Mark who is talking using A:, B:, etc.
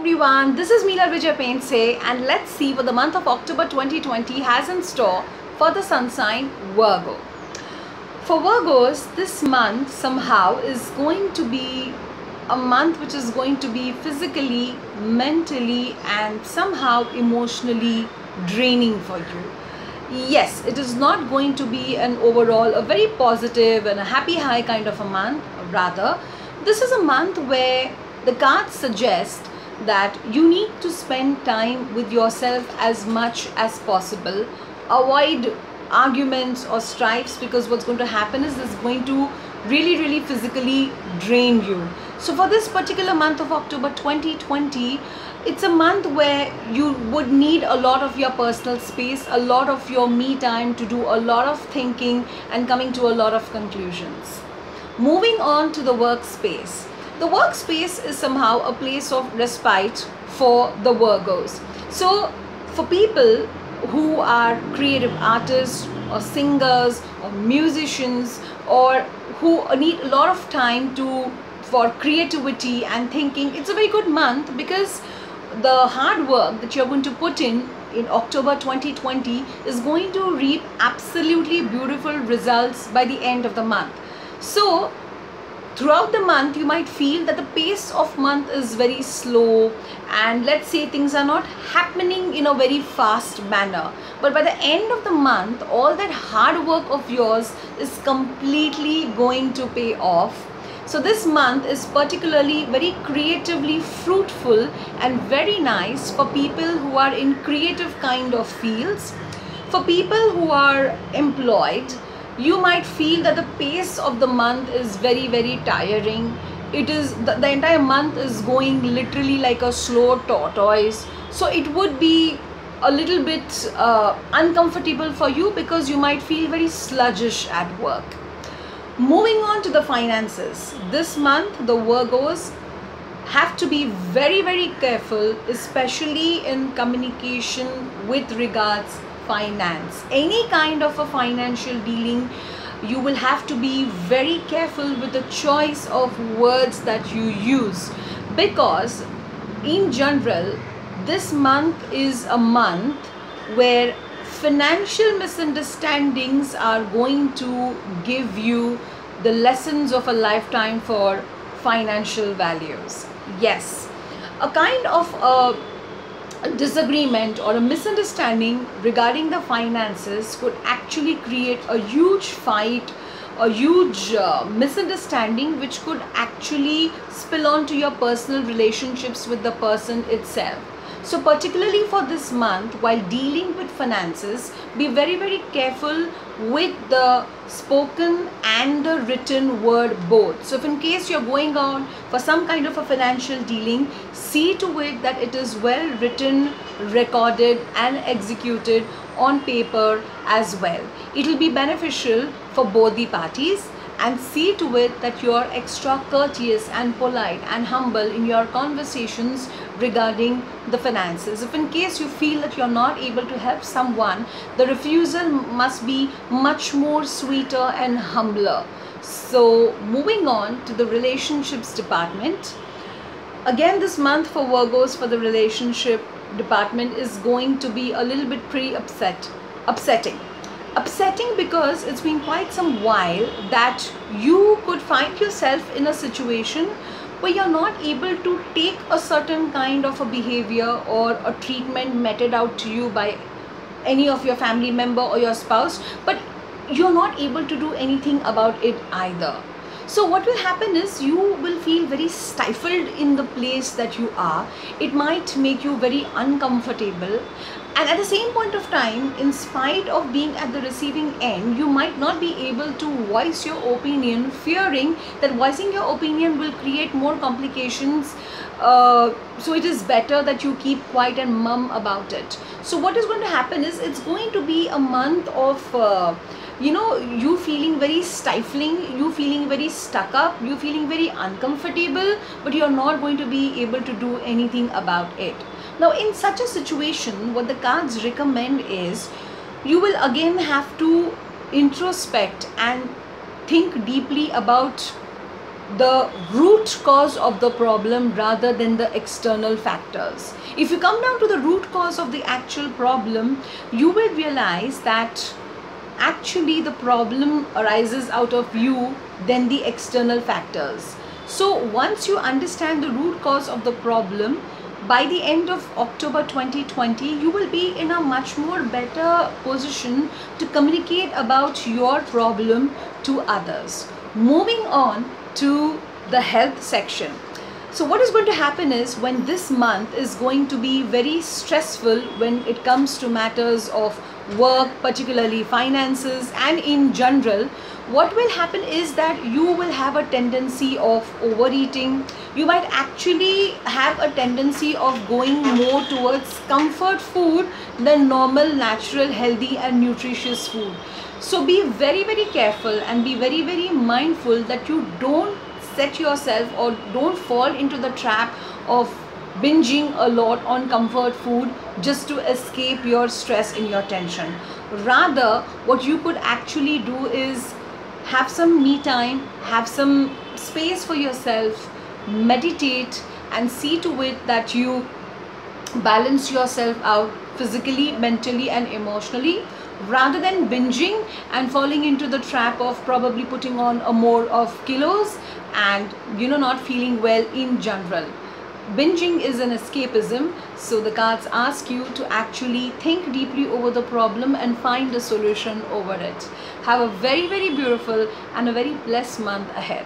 A: everyone, this is Meela Vijay Painse and let's see what the month of October 2020 has in store for the sun sign Virgo. For Virgos, this month somehow is going to be a month which is going to be physically, mentally and somehow emotionally draining for you. Yes, it is not going to be an overall a very positive and a happy high kind of a month. Rather, this is a month where the cards suggest that you need to spend time with yourself as much as possible. Avoid arguments or strifes, because what's going to happen is this is going to really physically drain you. So for this particular month of October 2020, it's a month where you would need a lot of your personal space, a lot of your me time to do a lot of thinking and coming to a lot of conclusions. Moving on to the workspace. The workspace is somehow a place of respite for the Virgos. So for people who are creative artists or singers or musicians or who need a lot of time for creativity and thinking, it's a very good month, because the hard work that you're going to put in October 2020 is going to reap absolutely beautiful results by the end of the month. So throughout the month, you might feel that the pace of month is very slow and let's say things are not happening in a very fast manner. But by the end of the month, all that hard work of yours is completely going to pay off. So this month is particularly very creatively fruitful and very nice for people who are in creative kind of fields. For people who are employed, you might feel that the pace of the month is very tiring. It is the entire month is going literally like a slow tortoise. So it would be a little bit uncomfortable for you, because you might feel very sluggish at work. Moving on to the finances. This month the Virgos have to be very careful, especially in communication with regards finance. Any kind of a financial dealing, you will have to be very careful with the choice of words that you use, because in general this month is a month where financial misunderstandings are going to give you the lessons of a lifetime for financial values. Yes, a kind of a disagreement or a misunderstanding regarding the finances could actually create a huge fight, a huge misunderstanding, which could actually spill on to your personal relationships with the person itself. So particularly for this month, while dealing with finances, be very careful with the spoken and the written word both. So if in case you're going on for some kind of a financial dealing, see to it that it is well written, recorded and executed on paper as well. It will be beneficial for both the parties. And see to it that you are extra courteous and polite and humble in your conversations regarding the finances. If in case you feel that you're not able to help someone, the refusal must be much more sweeter and humbler. So moving on to the relationships department. Again, this month for Virgos, for the relationship department, is going to be a little bit upsetting because it's been quite some while that you could find yourself in a situation where you're not able to take a certain kind of a behavior or a treatment meted out to you by any of your family member or your spouse, but you're not able to do anything about it either. So what will happen is you will feel very stifled in the place that you are. It might make you very uncomfortable, and at the same point of time, in spite of being at the receiving end, you might not be able to voice your opinion, fearing that voicing your opinion will create more complications. So it is better that you keep quiet and mum about it. So what is going to happen is it's going to be a month of you feeling very stifling, you feeling very stuck up, you feeling very uncomfortable, but you're not going to be able to do anything about it. Now in such a situation, what the cards recommend is you will again have to introspect and think deeply about the root cause of the problem rather than the external factors. If you come down to the root cause of the actual problem, you will realize that actually the problem arises out of you than the external factors. So once you understand the root cause of the problem, by the end of October 2020, you will be in a much more better position to communicate about your problem to others. Moving on to the health section. So what is going to happen is, when this month is going to be very stressful when it comes to matters of work, particularly finances, and in general, what will happen is that you will have a tendency of overeating. You might actually have a tendency of going more towards comfort food than normal, natural, healthy and nutritious food. So be very, very careful and be very, very mindful that you don't set yourself or don't fall into the trap of binging a lot on comfort food just to escape your stress and your tension. Rather, what you could actually do is have some me time, have some space for yourself, meditate, and see to it that you balance yourself out physically, mentally and emotionally, rather than binging and falling into the trap of probably putting on a more of kilos and not feeling well in general. Binging is an escapism, so the cards ask you to actually think deeply over the problem and find a solution over it. Have a very, very beautiful and a very blessed month ahead.